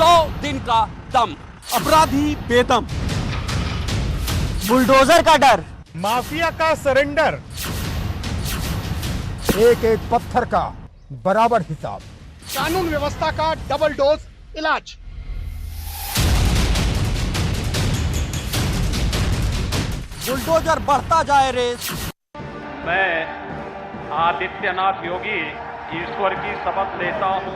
100 दिन का दम, अपराधी बेदम, बुलडोजर का डर, माफिया का सरेंडर, एक एक पत्थर का बराबर हिसाब, कानून व्यवस्था का डबल डोज इलाज। बुलडोजर बढ़ता जाए रेस। मैं आदित्यनाथ योगी ईश्वर की शपथ लेता हूं।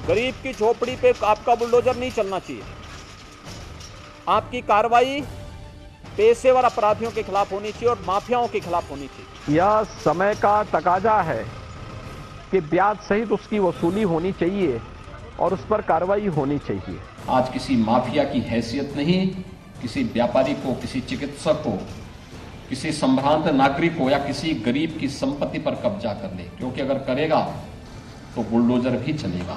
गरीब की झोपड़ी पे आपका बुलडोजर नहीं चलना चाहिए। आपकी कार्रवाई पेशेवर अपराधियों के खिलाफ होनी चाहिए और माफियाओं के खिलाफ होनी चाहिए। यह समय का तकाजा है कि ब्याज सहित उसकी वसूली होनी चाहिए और उस पर कार्रवाई होनी चाहिए। आज किसी माफिया की हैसियत नहीं, किसी व्यापारी को, किसी चिकित्सक को, किसी संभ्रांत नागरिक को या किसी गरीब की संपत्ति पर कब्जा कर ले, क्योंकि अगर करेगा तो बुलडोजर भी चलेगा।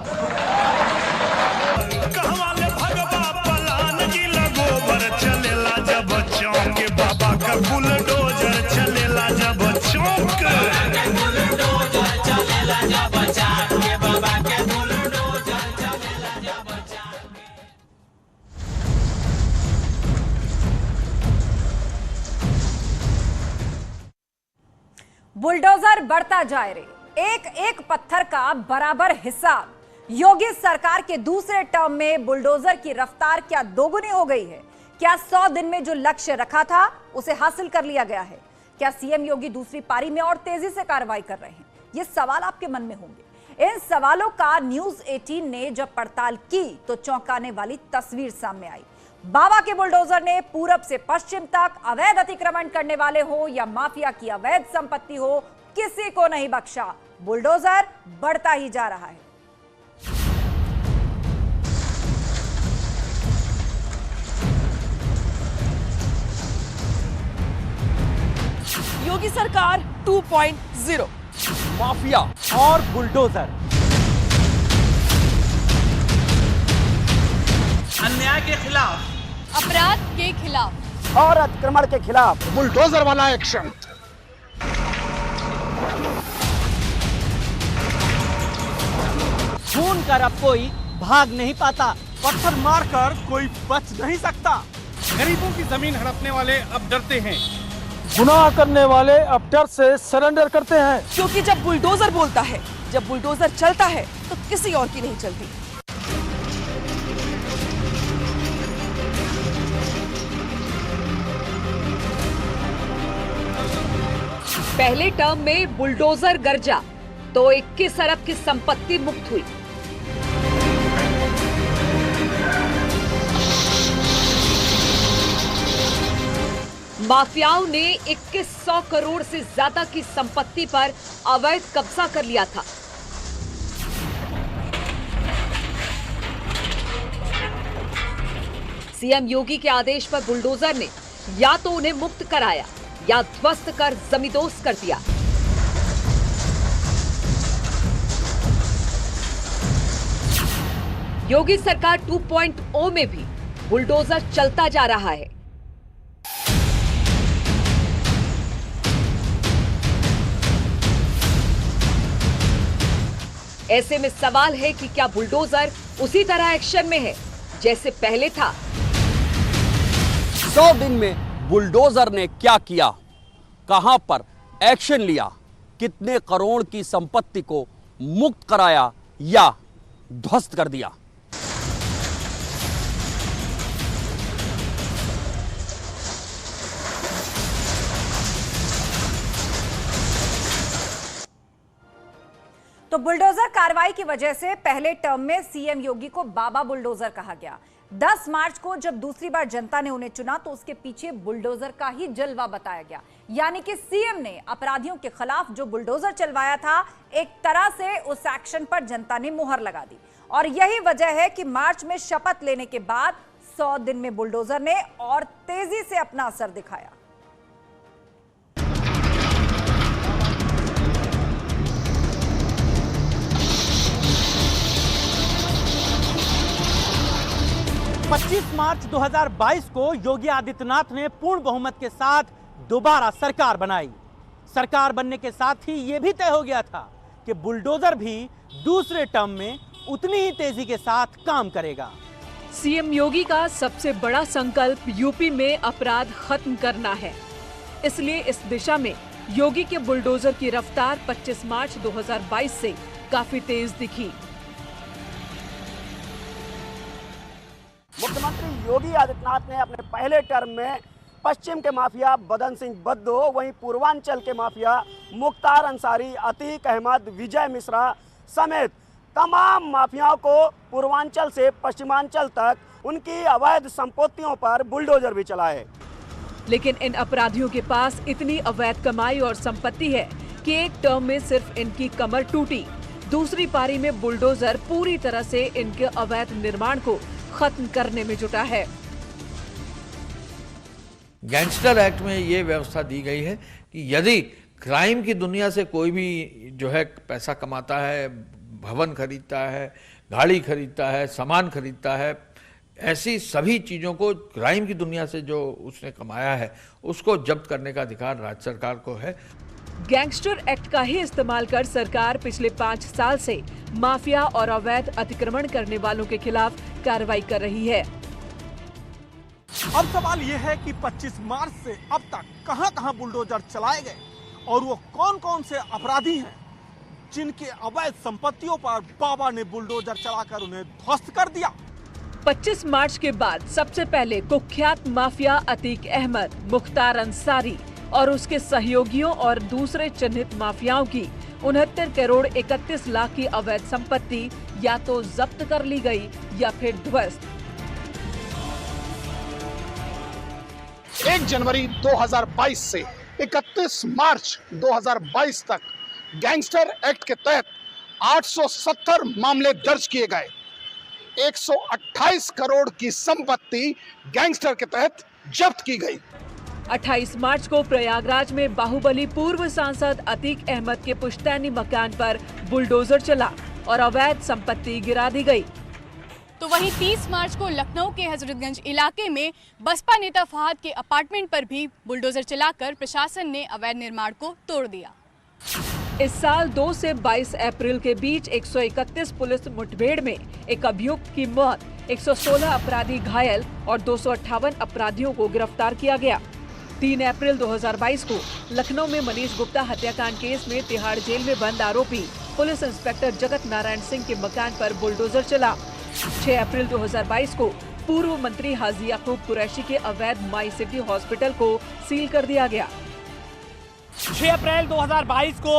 बुलडोजर बढ़ता जाए रे, एक एक पत्थर का बराबर हिसाब। योगी सरकार के दूसरे टर्म में बुलडोजर की रफ्तार क्या दोगुनी हो गई है? क्या 100 दिन में जो लक्ष्य रखा था उसे हासिल कर लिया गया है? क्या सीएम योगी दूसरी पारी में और तेजी से कार्रवाई कर रहे हैं? ये सवाल आपके मन में होंगे। इन सवालों का न्यूज 18 ने जब पड़ताल की तो चौंकाने वाली तस्वीर सामने आई। बाबा के बुलडोजर ने पूरब से पश्चिम तक अवैध अतिक्रमण करने वाले हो या माफिया की अवैध संपत्ति हो, किसी को नहीं बख्शा। बुलडोजर बढ़ता ही जा रहा है। योगी सरकार 2.0, माफिया और बुलडोजर, अन्याय के खिलाफ, अपराध के खिलाफ और अतिक्रमण के खिलाफ बुलडोजर वाला एक्शन। खून कर अब कोई भाग नहीं पाता, पत्थर मारकर कोई बच नहीं सकता। गरीबों की जमीन हड़पने वाले अब डरते हैं, गुनाह करने वाले अब डर से सरेंडर करते हैं। क्योंकि जब बुलडोजर बोलता है, जब बुलडोजर चलता है तो किसी और की नहीं चलती। पहले टर्म में बुलडोजर गरजा तो 21 अरब की संपत्ति मुक्त हुई। माफियाओं ने 2100 करोड़ से ज्यादा की संपत्ति पर अवैध कब्जा कर लिया था। सीएम योगी के आदेश पर बुलडोजर ने या तो उन्हें मुक्त कराया या ध्वस्त कर जमींदोज कर दिया। योगी सरकार 2.0 में भी बुलडोजर चलता जा रहा है। ऐसे में सवाल है कि क्या बुलडोजर उसी तरह एक्शन में है जैसे पहले था? 100 दिन में बुलडोजर ने क्या किया, कहां पर एक्शन लिया, कितने करोड़ की संपत्ति को मुक्त कराया या ध्वस्त कर दिया? तो बुलडोजर कार्रवाई की वजह से पहले टर्म में सीएम योगी को बाबा बुलडोजर कहा गया। 10 मार्च को जब दूसरी बार जनता ने उन्हें चुना तो उसके पीछे बुलडोजर का ही जलवा बताया गया। यानी कि सीएम ने अपराधियों के खिलाफ जो बुलडोजर चलवाया था, एक तरह से उस एक्शन पर जनता ने मुहर लगा दी। और यही वजह है कि मार्च में शपथ लेने के बाद 100 दिन में बुलडोजर ने और तेजी से अपना असर दिखाया। 25 मार्च 2022 को योगी आदित्यनाथ ने पूर्ण बहुमत के साथ दोबारा सरकार बनाई। सरकार बनने के साथ ही यह भी तय हो गया था कि बुलडोजर भी दूसरे टर्म में उतनी ही तेजी के साथ काम करेगा। सीएम योगी का सबसे बड़ा संकल्प यूपी में अपराध खत्म करना है। इसलिए इस दिशा में योगी के बुलडोजर की रफ्तार 25 मार्च 2022 से काफी तेज दिखी। मुख्यमंत्री योगी आदित्यनाथ ने अपने पहले टर्म में पश्चिम के माफिया बदन सिंह बद्दो, वहीं पूर्वांचल के माफिया मुख्तार अंसारी, अतीक अहमद, विजय मिश्रा समेत तमाम माफियाओं को पूर्वांचल से पश्चिमांचल तक उनकी अवैध संपत्तियों पर बुलडोजर भी चलाए। लेकिन इन अपराधियों के पास इतनी अवैध कमाई और संपत्ति है कि एक टर्म में सिर्फ इनकी कमर टूटी, दूसरी पारी में बुलडोजर पूरी तरह से इनके अवैध निर्माण को खत्म करने में जुटा है। गैंगस्टर एक्ट में ये व्यवस्था दी गई है कि यदि क्राइम की दुनिया से कोई भी जो है पैसा कमाता है, भवन खरीदता है, गाड़ी खरीदता है, सामान खरीदता है, ऐसी सभी चीज़ों को क्राइम की दुनिया से जो उसने कमाया है उसको जब्त करने का अधिकार राज्य सरकार को है। गैंगस्टर एक्ट का ही इस्तेमाल कर सरकार पिछले 5 साल से माफिया और अवैध अतिक्रमण करने वालों के खिलाफ कार्रवाई कर रही है। अब सवाल यह है कि 25 मार्च से अब तक कहां-कहां बुलडोजर चलाए गए और वो कौन-कौन से अपराधी हैं जिनके अवैध संपत्तियों पर बाबा ने बुलडोजर चलाकर उन्हें ध्वस्त कर दिया। 25 मार्च के बाद सबसे पहले कुख्यात माफिया अतीक अहमद, मुख्तार अंसारी और उसके सहयोगियों और दूसरे चिन्हित माफियाओं की 69 करोड़ 31 लाख की अवैध संपत्ति या तो जब्त कर ली गई या फिर ध्वस्त। 1 जनवरी 2022 से 31 मार्च 2022 तक गैंगस्टर एक्ट के तहत 870 मामले दर्ज किए गए। 128 करोड़ की संपत्ति गैंगस्टर के तहत जब्त की गई। 28 मार्च को प्रयागराज में बाहुबली पूर्व सांसद अतीक अहमद के पुश्तैनी मकान पर बुलडोजर चला और अवैध संपत्ति गिरा दी गई। तो वहीं 30 मार्च को लखनऊ के हजरतगंज इलाके में बसपा नेता फहद के अपार्टमेंट पर भी बुलडोजर चलाकर प्रशासन ने अवैध निर्माण को तोड़ दिया। इस साल 2 से 22 अप्रैल के बीच 131 पुलिस मुठभेड़ में एक अभियुक्त की मौत, 116 अपराधी घायल और 258 अपराधियों को गिरफ्तार किया गया। 3 अप्रैल 2022 को लखनऊ में मनीष गुप्ता हत्याकांड केस में तिहाड़ जेल में बंद आरोपी पुलिस इंस्पेक्टर जगत नारायण सिंह के मकान पर बुलडोजर चला। 6 अप्रैल 2022 को पूर्व मंत्री हाजी याकूब कुरैशी के अवैध माई सिटी हॉस्पिटल को सील कर दिया गया। 6 अप्रैल 2022 को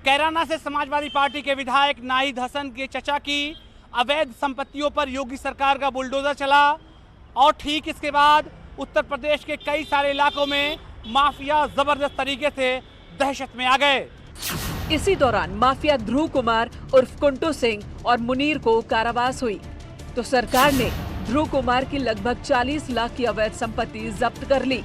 कैराना से समाजवादी पार्टी के विधायक नाहिद हसन के चचा की अवैध संपत्तियों पर योगी सरकार का बुलडोजर चला और ठीक इसके बाद उत्तर प्रदेश के कई सारे इलाकों में माफिया जबरदस्त तरीके से दहशत में आ गए। इसी दौरान माफिया ध्रुव कुमार उर्फ कुंटू सिंह और मुनीर को कारावास हुई तो सरकार ने ध्रुव कुमार की लगभग 40 लाख की अवैध संपत्ति जब्त कर ली।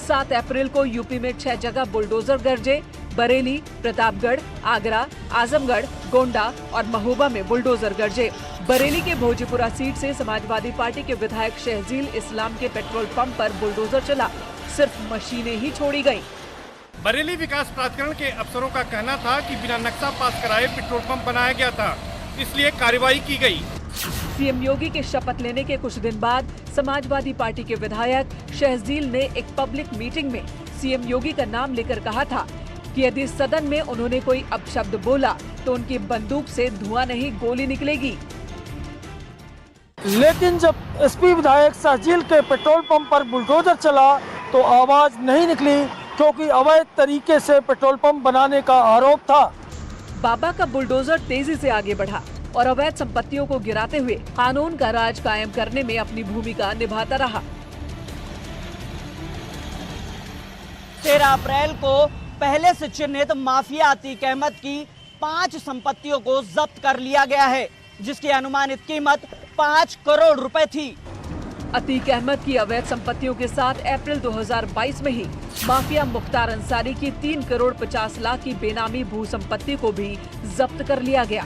7 अप्रैल को यूपी में 6 जगह बुलडोजर गरजे। बरेली, प्रतापगढ़, आगरा, आजमगढ़, गोंडा और महोबा में बुलडोजर गरजे। बरेली के भोजीपुरा सीट से समाजवादी पार्टी के विधायक शहजील इस्लाम के पेट्रोल पंप पर बुलडोजर चला, सिर्फ मशीनें ही छोड़ी गयी। बरेली विकास प्राधिकरण के अफसरों का कहना था कि बिना नक्शा पास कराए पेट्रोल पंप बनाया गया था, इसलिए कार्रवाई की गई। सीएम योगी के शपथ लेने के कुछ दिन बाद समाजवादी पार्टी के विधायक शहजील ने एक पब्लिक मीटिंग में सीएम योगी का नाम लेकर कहा था कि यदि सदन में उन्होंने कोई अपशब्द बोला तो उनकी बंदूक से धुआं नहीं गोली निकलेगी। लेकिन जब एसपी विधायक शहजील के पेट्रोल पंप पर बुलडोजर चला तो आवाज नहीं निकली क्योंकि अवैध तरीके से पेट्रोल पंप बनाने का आरोप था। बाबा का बुलडोजर तेजी से आगे बढ़ा और अवैध संपत्तियों को गिराते हुए कानून का राज कायम करने में अपनी भूमिका निभाता रहा। 13 अप्रैल को पहले से चिन्हित माफिया अतीक अहमद की 5 संपत्तियों को जब्त कर लिया गया है, जिसकी अनुमानित कीमत 5 करोड़ रुपए थी। अतीक अहमद की अवैध संपत्तियों के साथ अप्रैल 2022 में ही माफिया मुख्तार अंसारी की 3 करोड़ 50 लाख की बेनामी भू संपत्ति को भी जब्त कर लिया गया।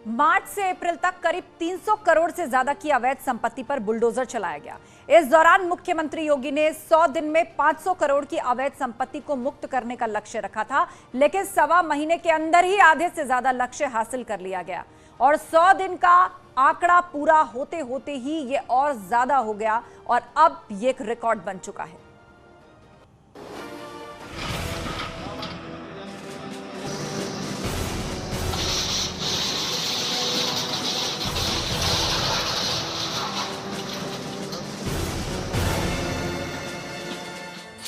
मार्च से अप्रैल तक करीब 300 करोड़ से ज्यादा की अवैध संपत्ति पर बुलडोजर चलाया गया। इस दौरान मुख्यमंत्री योगी ने 100 दिन में 500 करोड़ की अवैध संपत्ति को मुक्त करने का लक्ष्य रखा था, लेकिन सवा महीने के अंदर ही आधे से ज्यादा लक्ष्य हासिल कर लिया गया और 100 दिन का आंकड़ा पूरा होते होते ही ये और ज्यादा हो गया और अब ये एक रिकॉर्ड बन चुका है।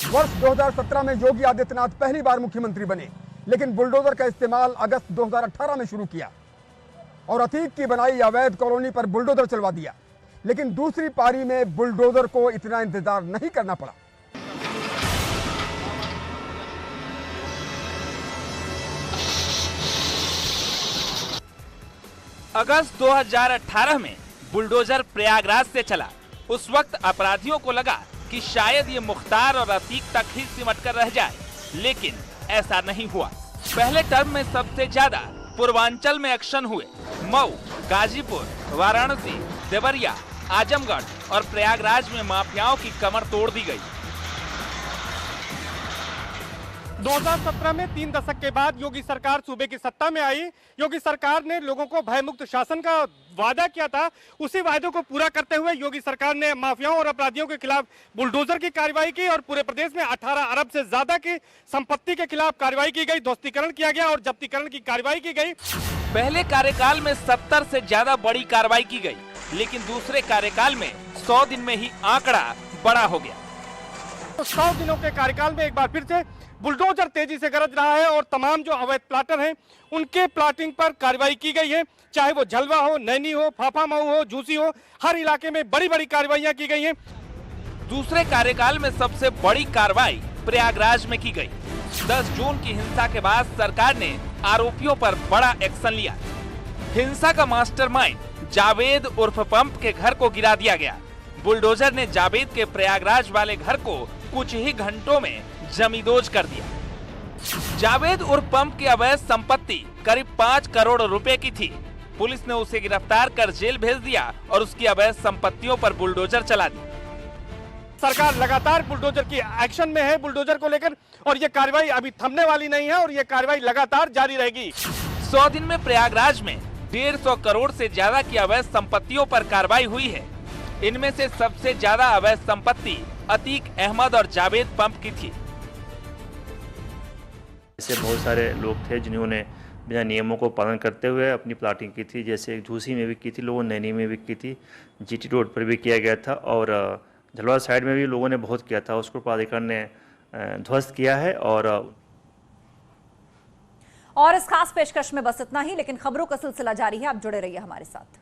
वर्ष 2017 में योगी आदित्यनाथ पहली बार मुख्यमंत्री बने, लेकिन बुलडोजर का इस्तेमाल अगस्त 2018 में शुरू किया और अतीक की बनाई अवैध कॉलोनी पर बुलडोजर चलवा दिया। लेकिन दूसरी पारी में बुलडोजर को इतना इंतजार नहीं करना पड़ा। अगस्त 2018 में बुलडोजर प्रयागराज से चला। उस वक्त अपराधियों को लगा कि शायद ये मुख्तार और अतीक तक ही सिमट कर रह जाए, लेकिन ऐसा नहीं हुआ। पहले टर्म में सबसे ज्यादा पूर्वांचल में एक्शन हुए। मऊ, गाजीपुर, वाराणसी, देवरिया, आजमगढ़ और प्रयागराज में माफियाओं की कमर तोड़ दी गई। 2017 में 3 दशक के बाद योगी सरकार सूबे की सत्ता में आई। योगी सरकार ने लोगों को भयमुक्त शासन का वादा किया था। उसी वादे को पूरा करते हुए योगी सरकार ने माफियाओं और अपराधियों के खिलाफ बुलडोजर की कार्रवाई की और पूरे प्रदेश में 18 अरब से ज्यादा की संपत्ति के खिलाफ कार्रवाई की गई, ध्वस्तीकरण किया गया और जब्तीकरण की कार्रवाई की गई। पहले कार्यकाल में 70 से ज्यादा बड़ी कार्रवाई की गई, लेकिन दूसरे कार्यकाल में 100 दिन में ही आंकड़ा बड़ा हो गया। तो 100 दिनों के कार्यकाल में एक बार फिर से बुलडोजर तेजी से गरज रहा है और तमाम जो अवैध प्लाटर हैं उनके प्लाटिंग पर कार्रवाई की गई है। चाहे वो झलवा हो, नैनी हो, फाफामऊ हो, झूसी हो, हर इलाके में बड़ी बड़ी कार्रवाइयां की गई हैं। दूसरे कार्यकाल में सबसे बड़ी कार्रवाई प्रयागराज में की गई। 10 जून की हिंसा के बाद सरकार ने आरोपियों पर बड़ा एक्शन लिया। हिंसा का मास्टरमाइंड जावेद उर्फ पंप के घर को गिरा दिया गया। बुलडोजर ने जावेद के प्रयागराज वाले घर को कुछ ही घंटों में जमींदोज कर दिया। जावेद उर्फ पंप की अवैध संपत्ति करीब 5 करोड़ रुपए की थी। पुलिस ने उसे गिरफ्तार कर जेल भेज दिया और उसकी अवैध संपत्तियों पर बुलडोजर चला दी। सरकार लगातार बुलडोजर की एक्शन में है बुलडोजर को लेकर और ये कार्रवाई अभी थमने वाली नहीं है और ये कार्रवाई लगातार जारी रहेगी। 100 दिन में प्रयागराज में 150 करोड़ से ज्यादा की अवैध संपत्तियों पर कार्रवाई हुई है। इनमें से सबसे ज्यादा अवैध संपत्ति अतीक अहमद और जावेद पंप की थी। ऐसे बहुत सारे लोग थे जिन्होंने बिना नियमों को पालन करते हुए अपनी प्लाटिंग की थी। जैसे झूसी में भी की थी लोगों, नैनी में भी की थी, जीटी रोड पर भी किया गया था और झलवा साइड में भी लोगों ने बहुत किया था। उसको प्राधिकरण ने ध्वस्त किया है। और इस खास पेशकश में बस इतना ही, लेकिन खबरों का सिलसिला जारी है। आप जुड़े रहिए हमारे साथ।